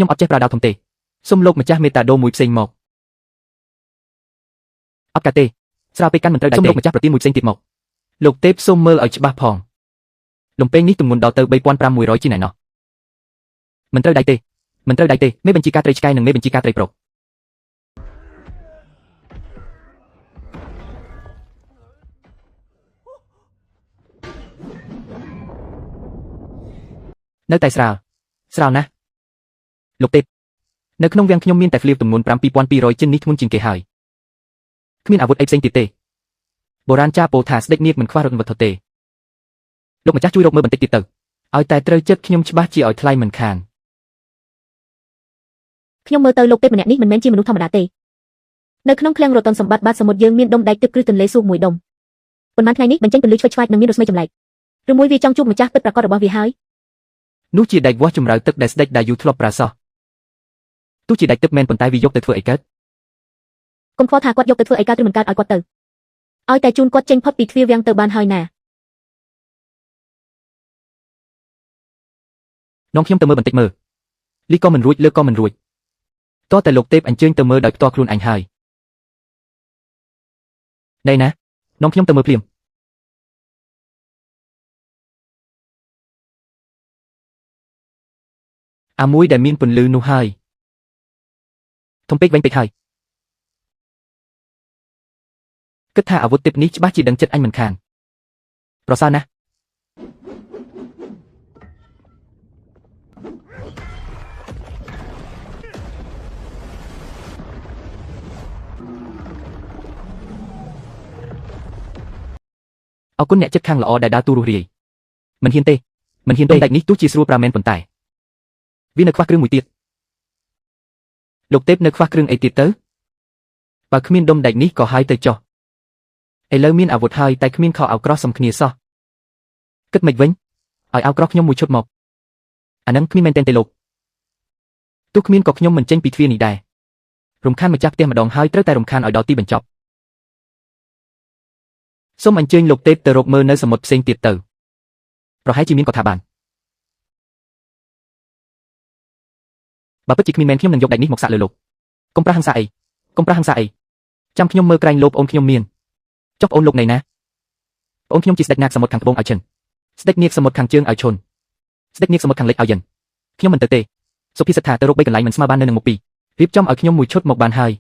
ខ្ញុំអត់ចេះប្រើដៅធំទេសូមលោកម្ចាស់មេតាដូមួយផ្សេងមកអត់កាទេស្រាវពេកកាន់មិនត្រូវដែរទេសូមលោកម្ចាស់ប្រទានមួយផ្សេងទៀតមកលោកទេពសូមមើលឲ្យច្បាស់ផងលំពេងនេះទម្ងន់ដល់ទៅ3500ជាណែណោះមិនត្រូវដែរទេមិនត្រូវដែរទេមេបញ្ជាការត្រីឆ្កែនិងមេបញ្ជាការត្រីប្រុសនៅតែស្រាលណាស់លោកទេពនៅក្នុងវាំងខ្ញុំមានតែឃ្លាវទម្ងន់7200ចិននេះធ្ងន់ជាងគេហើយគ្មានអាវុធអីផ្សេងទៀតទេបុរាណចារពោលថាស្ដេចនាគមិនខ្វះរថវត្ថុទេលោកម្ចាស់ជួយរកមើលបន្តិចទៀតទៅឲ្យតែត្រូវចិត្តខ្ញុំច្បាស់ជាឲ្យថ្លៃមិនខានខ្ញុំមើលទៅលោកទេពម្នាក់នេះមិនមែនជាមនុស្សធម្មតាទេនៅក្នុងឃ្លាំងរតនសម្បត្តិបាតសមុទ្រយើងមានដុំដែកទឹកគ្រឹះទន្លេសួកមួយដុំប៉ុន្មានថ្ងៃនេះបញ្ចេញពន្លឺឆ្វេងឆ្វាយនិងមានរស្មីចម្លែកឬមួយវាចង់ជួបម្ចាស់ពិតប្រាកដរបស់វាហើយនោះជាដែកវាស់ចម្រៅទឹកដែលស្ដេចដាយូធ្លាប់ប្រើសោះទោះជាដែកទឹកមែនប៉ុន្តែវាយកទៅធ្វើអីកើតកុំខ្វល់ថាគាត់យកទៅធ្វើអីកើតឬមិនកើតឲ្យគាត់ទៅឲ្យតែជូនគាត់ចេញផុតពីទ្វារវាំងទៅបានហើយណានងខ្ញុំទៅមើលបន្តិចមើលលីក៏មិនរួចលើកក៏មិនរួចតោះតែលោកទេពអញ្ជើញទៅមើលដោយផ្ទាល់ខ្លួនអញហើយណែណានងខ្ញុំទៅមើលភ្លាមអាមួយដែលមានពន្លឺនោះហើយធំពេកវិញពេកហើយគិតថាអាវុធទេពនេះច្បាស់ជាដឹងចិត្តអញមិនខានប្រសើរណាស់អរគុណអ្នកចិត្តខាងល្អដែលដើរតួរស់រាយមិនហ៊ានទេដែកនេះទោះជាស្រួលប្រាមែនប៉ុន្តែវានៅខ្វះគ្រឿងមួយទៀតលោកទេពនៅខ្វះគ្រឿងអីទៀតទៅបើគ្មានដុំដែកនេះក៏ហើយទៅចុះឥឡូវមានអាវុធហើយតែគ្មានខោអាវក្រោះសំគ្នាសោះគិតមិនវិញឲ្យអាវក្រោះខ្ញុំមួយឈុតមកអានឹងគ្មានមែនទេលោកទោះគ្មានក៏ខ្ញុំមិនចេញពីទ្វារនេះដែររំខានម្ចាស់ផ្ទះម្ដងហើយត្រូវតែរំខានឲ្យដល់ទីបញ្ចប់សូមអញ្ជើញលោកទេពទៅរកមើលនៅសមុទ្រផ្សេងទៀតទៅប្រហែលជាមានក៏ថាបានបើពិតជាគ្មានមែនខ្ញុំនឹងយកដែកនេះមកសាក់លើលោកកុំប្រះហិង្សាអីចាំខ្ញុំមើលក្រែងលោប្អូនខ្ញុំមានចុះប្អូនលោកណៃណាប្អូនខ្ញុំជាស្ដេចនាគសមុទ្រខាងត្បូងឲ្យឈិនស្ដេចនាគសមុទ្រខាងជើងឲ្យឈុនស្ដេចនាគសមុទ្រខាងលិចឲ្យយិនខ្ញុំមិនទៅទេសុភាសិតថាទៅរក3កន្លែងមិនស្មើបាននៅនឹងមុខពីររៀបចំឲ្យខ្ញុំមួយឈុតមកបានហើយ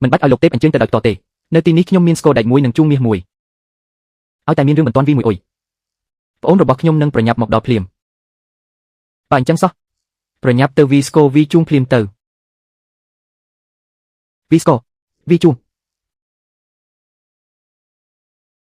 មិនបាច់ឲ្យលោកទេពអញ្ជើញទៅដោយផ្ទាល់ទេនៅទីនេះខ្ញុំមានស្គរដែកមួយនិងជួងមាសមួយឲ្យតែមានរឿងបន្ទាន់វីមួយអុយប្អូនរបស់ខ្ញុំនឹងប្រញាប់មកដល់ភ្លាមបើអញ្ចឹងសោះប្រញាប់ទៅវីស្គរវីជួងភ្លាមទៅវីស្គរវីជួង